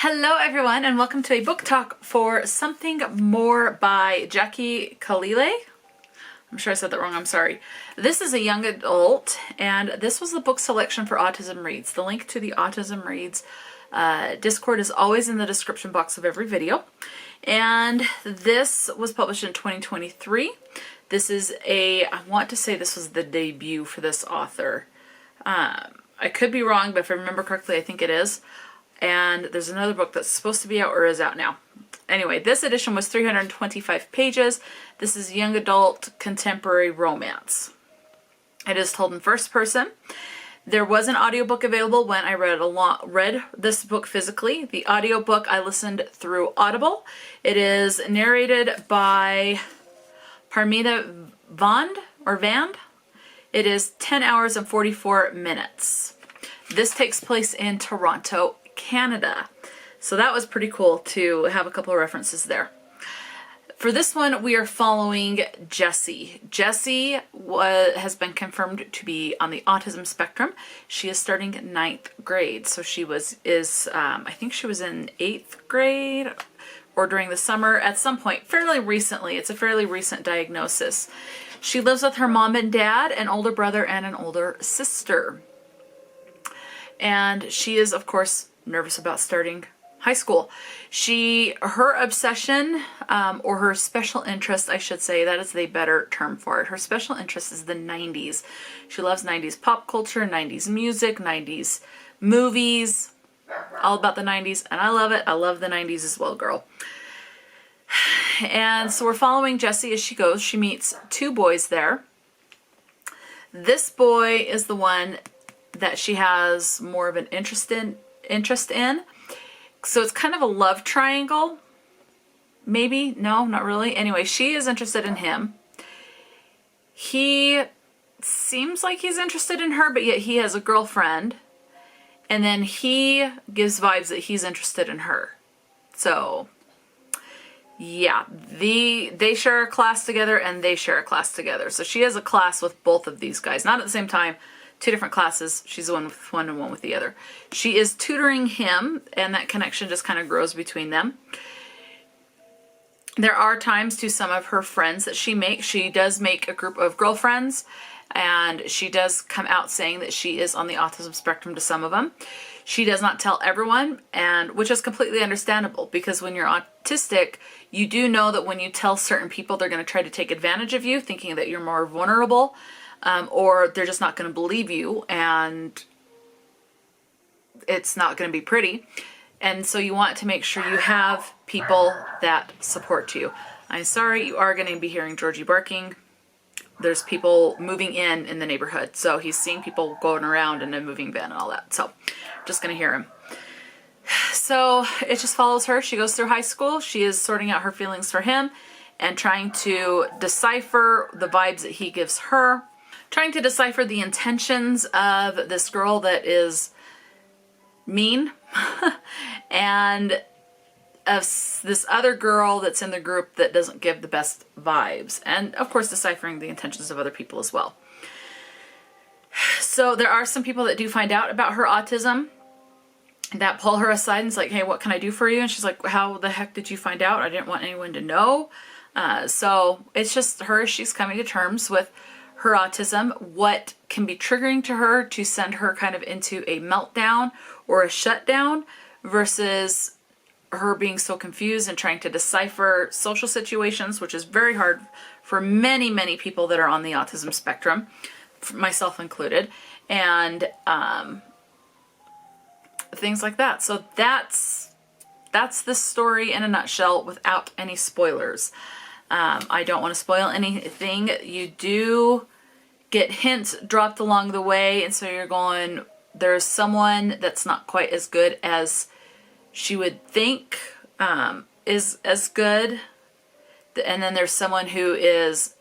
Hello everyone and welcome to a book talk for Something More by Jackie Khalilieh. I'm sure I said that wrong, I'm sorry. This is a young adult and this was the book selection for Autism Reads. The link to the Autism Reads Discord is always in the description box of every video. And this was published in 2023. This is I want to say this was the debut for this author. I could be wrong, but if I remember correctly, I think it is. And there's another book that's supposed to be out or is out now. Anyway, this edition was 325 pages. This is young adult contemporary romance. It is told in first person. There was an audiobook available when I read this book physically. The audiobook I listened through Audible. It is narrated by Parmita Vand. It is 10 hours and 44 minutes. This takes place in Toronto, Canada. So that was pretty cool to have a couple of references there. For this one, we are following Jessie. Jessie has been confirmed to be on the autism spectrum. She is starting 9th grade. So she I think she was in 8th grade or during the summer at some point, fairly recently. It's a fairly recent diagnosis. She lives with her mom and dad, an older brother, and an older sister. And she is, of course, nervous about starting high school. Her obsession, or her special interest, I should say, that is the better term for it. Her special interest is the 90s. She loves 90s pop culture, 90s music, 90s movies, all about the 90s, and I love it. I love the 90s as well, girl. And so we're following Jessie as she goes. She meets two boys there. This boy is the one that she has more of an interest in. So it's kind of a love triangle. Maybe? No, not really. Anyway, she is interested in him. He seems like he's interested in her, but yet he has a girlfriend. And then he gives vibes that he's interested in her. So, yeah, they share a class together and they share a class together. So she has a class with both of these guys. Not at the same time. Two different classes. She's the one with one and one with the other. She is tutoring him, and that connection just kind of grows between them. There are times to some of her friends that she makes. She does make a group of girlfriends, and she does come out saying that she is on the autism spectrum to some of them. She does not tell everyone, and which is completely understandable, because when you're autistic, you do know that when you tell certain people, they're going to try to take advantage of you, thinking that you're more vulnerable. Or they're just not going to believe you, and it's not going to be pretty. And so you want to make sure you have people that support you. I'm sorry, you are going to be hearing Georgie barking. There's people moving in the neighborhood. So he's seeing people going around in a moving van and all that. So just going to hear him. So it just follows her. She goes through high school. She is sorting out her feelings for him and trying to decipher the vibes that he gives her. Trying to decipher the intentions of this girl that is mean and of this other girl that's in the group that doesn't give the best vibes. And of course, deciphering the intentions of other people as well. So there are some people that do find out about her autism that pull her aside and is like, hey, what can I do for you? And she's like, how the heck did you find out? I didn't want anyone to know. So it's just her, she's coming to terms with her autism, what can be triggering to her to send her kind of into a meltdown or a shutdown versus her being so confused and trying to decipher social situations, which is very hard for many, many people that are on the autism spectrum, myself included, and things like that. So that's the story in a nutshell without any spoilers. I don't want to spoil anything. You do get hints dropped along the way, and so you're going, there's someone that's not quite as good as she would think is as good, and then there's someone who is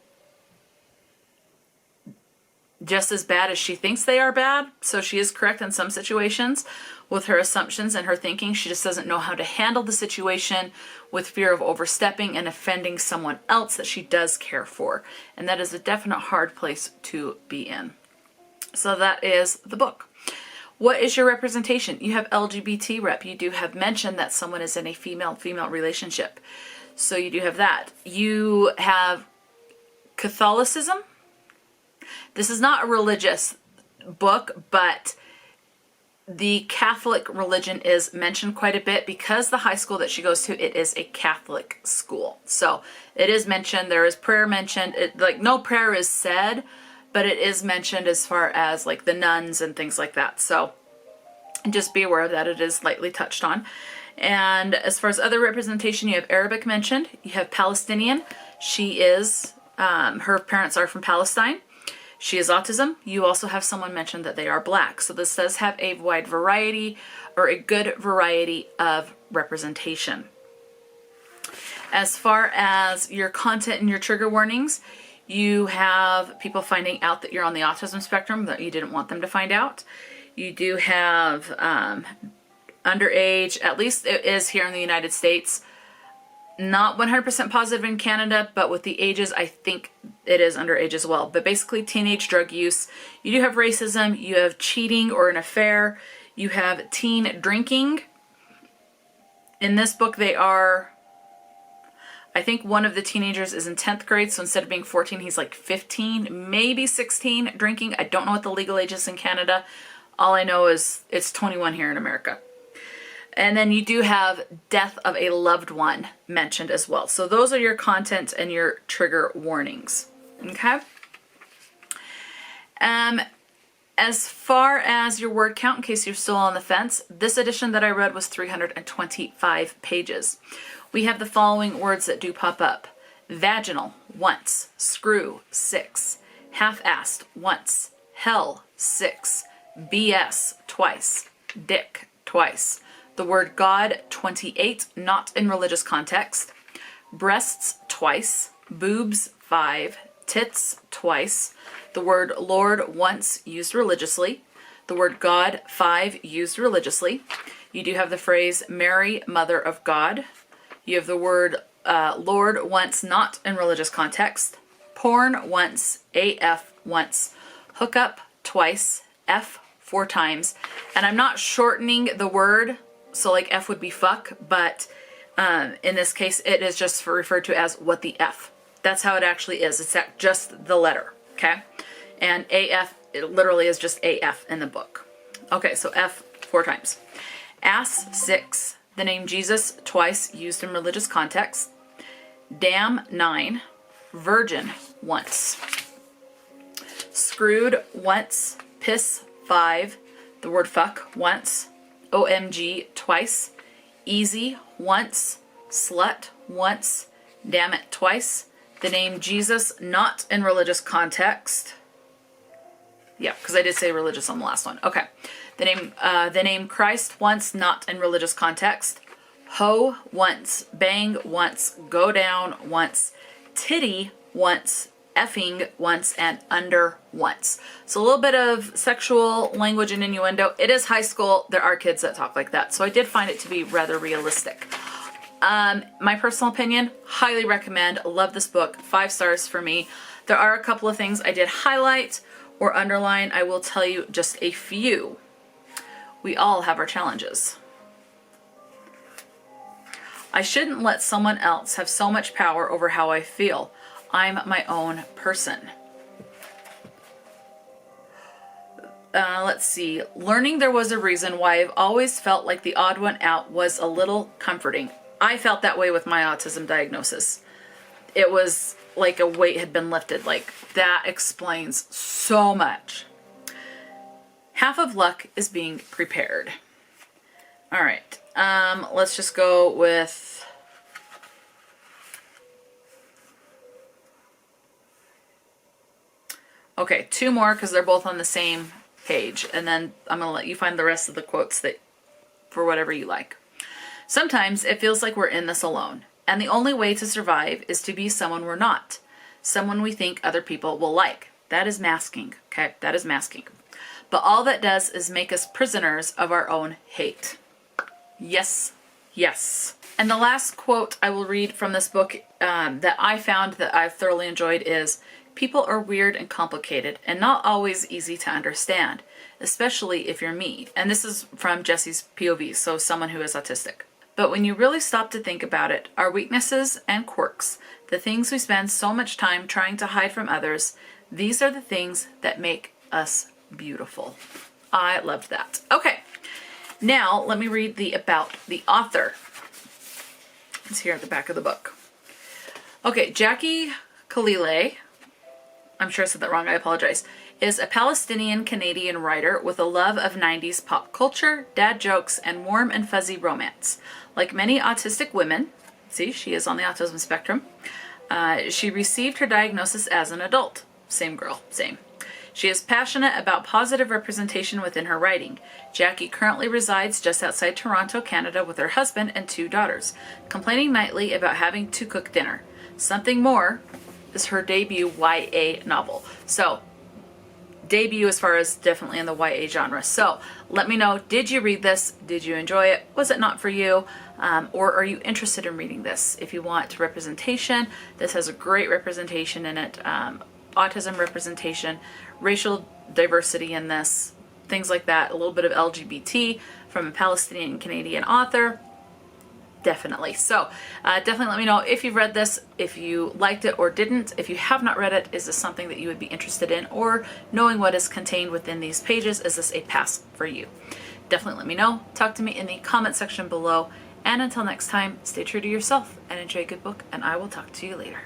just as bad as she thinks they are bad. So she is correct in some situations with her assumptions and her thinking. She just doesn't know how to handle the situation with fear of overstepping and offending someone else that she does care for. And that is a definite hard place to be in. So that is the book. What is your representation? You have LGBT rep. You do have mentioned that someone is in a female-female relationship. So you do have that. You have Catholicism. This is not a religious book, but the Catholic religion is mentioned quite a bit because the high school that she goes to, it is a Catholic school. So it is mentioned. There is prayer mentioned. Like no prayer is said, but it is mentioned as far as like the nuns and things like that. So just be aware of that. It is lightly touched on. And as far as other representation, you have Arabic mentioned. You have Palestinian. She is, her parents are from Palestine. She has autism. You also have someone mentioned that they are black. So this does have a wide variety, or a good variety of representation. As far as your content and your trigger warnings, you have people finding out that you're on the autism spectrum that you didn't want them to find out. You do have underage, at least it is here in the United States. Not 100% positive in Canada, but with the ages, I think it is underage as well. But basically teenage drug use. You do have racism, you have cheating or an affair, you have teen drinking. In this book they are, I think one of the teenagers is in 10th grade, so instead of being 14, he's like 15, maybe 16 drinking. I don't know what the legal age is in Canada. All I know is it's 21 here in America. And then you do have death of a loved one mentioned as well. So those are your content and your trigger warnings. Okay? As far as your word count, in case you're still on the fence, this edition that I read was 325 pages. We have the following words that do pop up. Vaginal, once. Screw, 6. Half-assed, once. Hell, 6. BS, twice. Dick, twice. The word God, 28, not in religious context. Breasts, twice. Boobs, 5. Tits, twice. The word Lord, once, used religiously. The word God, 5, used religiously. You do have the phrase Mary, Mother of God. You have the word Lord, once, not in religious context. Porn, once. AF, once. Hookup, twice. F, 4 times. And I'm not shortening the word, so like F would be fuck, but in this case it is just referred to as what the F. That's how it actually is. It's just the letter, okay? And AF, it literally is just AF in the book. Okay, so F 4 times. Ass, 6. The name Jesus, twice, used in religious context. Damn, 9. Virgin, once. Screwed, once. Piss, 5. The word fuck, once. OMG, twice. Easy, once. Slut, once. Damn it, twice. The name Jesus, not in religious context. Yeah, because I did say religious on the last one. Okay. The name Christ, once, not in religious context. Ho, once. Bang, once. Go down, once. Titty, once. Effing, once. And under, once. So a little bit of sexual language and innuendo. It is high school. There are kids that talk like that. So I did find it to be rather realistic. My personal opinion, highly recommend. Love this book. 5 stars for me. There are a couple of things I did highlight or underline. I will tell you just a few. We all have our challenges. I shouldn't let someone else have so much power over how I feel. I'm my own person. Let's see. Learning there was a reason why I've always felt like the odd one out was a little comforting. I felt that way with my autism diagnosis. It was like a weight had been lifted. Like, that explains so much. Half of luck is being prepared. All right. Let's just go with... Okay, 2 more because they're both on the same page. And then I'm going to let you find the rest of the quotes that for whatever you like. Sometimes it feels like we're in this alone, and the only way to survive is to be someone we're not, someone we think other people will like. That is masking, okay? That is masking. But all that does is make us prisoners of our own hate. Yes, yes. And the last quote I will read from this book that I found that I've thoroughly enjoyed is, people are weird and complicated and not always easy to understand. especially if you're me. And this is from Jessie's POV, so someone who is autistic. But when you really stop to think about it, our weaknesses and quirks, the things we spend so much time trying to hide from others, these are the things that make us beautiful. I loved that. Okay, now let me read about the author. It's here at the back of the book. Okay, Jackie Khalilieh, I'm sure I said that wrong, I apologize, is a Palestinian-Canadian writer with a love of 90s pop culture, dad jokes, and warm and fuzzy romance. Like many autistic women, see, she is on the autism spectrum, she received her diagnosis as an adult. Same girl, same. She is passionate about positive representation within her writing. Jackie currently resides just outside Toronto, Canada with her husband and 2 daughters, complaining nightly about having to cook dinner. Something More is her debut YA novel. So, debut as far as definitely in the YA genre. So, let me know, did you read this? Did you enjoy it? Was it not for you? Or are you interested in reading this? If you want representation, this has a great representation in it. Autism representation, racial diversity in this, things like that, a little bit of LGBT from a Palestinian Canadian author. Definitely. So definitely let me know if you've read this, if you liked it or didn't. If you have not read it, is this something that you would be interested in? Or knowing what is contained within these pages, is this a pass for you? Definitely let me know. Talk to me in the comment section below. And until next time, stay true to yourself and enjoy a good book, and I will talk to you later.